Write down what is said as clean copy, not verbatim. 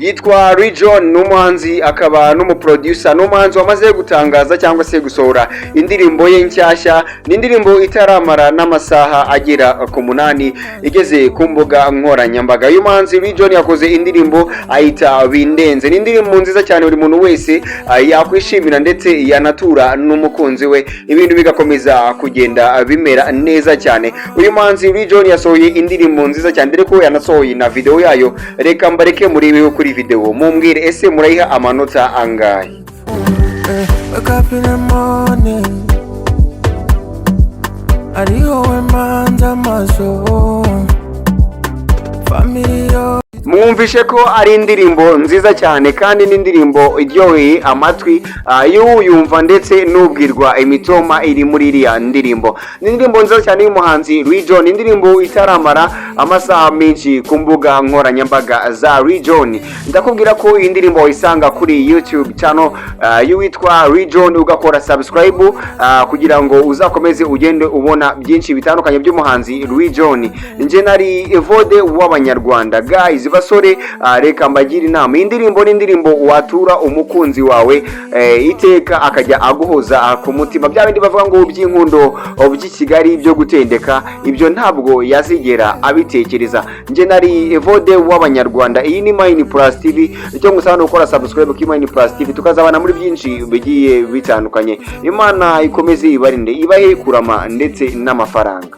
yitwa Region n'umuhanzi akaba n'umuproducer n'umuhanzi wamaze gutangaza cyangwa se gusohora indirimbo ye nshyashya. Ni indirimbo itaramara n'amasaha agera ku 8 igeze ku mbuga nkoranyambaga. Uyu muhanzi Region yakoze indirimbo ayita Bindenze. Ni indirimbo nziza cyane buri muntu wese yakwishimira ndetse yanatura n'umukunzi we, ibintu bigakomeza kugenda bimera neza cyane. Uyu muhanzi Region yasohoye indirimbo nziza cyane dore ko yanasohoye na video yayo. Reka mbareke muribeho kuri video mumbwire ese murayiha amanota angahe? Mwumvishe ko ari indirimbo nziza cyane kandi n'indirimbo iryoheye amatwi y'uyumva ndetse n'ubwirwa imitoma iri muri iriya ndirimbo. Ni indirimbo nziza cyane y'umuhanzi Region, indirimbo itaramara amasaha menshi ku mbuga nkoranyambaga za Region. Ndakubwira ko iyi ndirimbo wayisanga kuri YouTube channel y'uwitwa Region, ugakora subscribe kugira ngo uzakomeze ugende ubona byinshi bitandukanye by'umuhanzi Region. Nje nari Evode w'Abanyarwanda. Guys basore, reka mbagira inama, indirimbo n'indirimbo watura umukunzi wawe iteka akajya aguhoza ku mutima. Bya bindi bavuga ngo by'inkundo by'Kigali byo gutendeka, ibyo ntabwo yazigera abitekereza. Nje nari Evode w'Abanyarwanda. Iyi ni Mine Plus TV, cyo ngusaba gukora subscribe ki Mine Plus TV tukazabana muri byinshi bigiye bitandukanye. Imana ikomeze ibarinde, ibahe kurama ndetse n'amafaranga.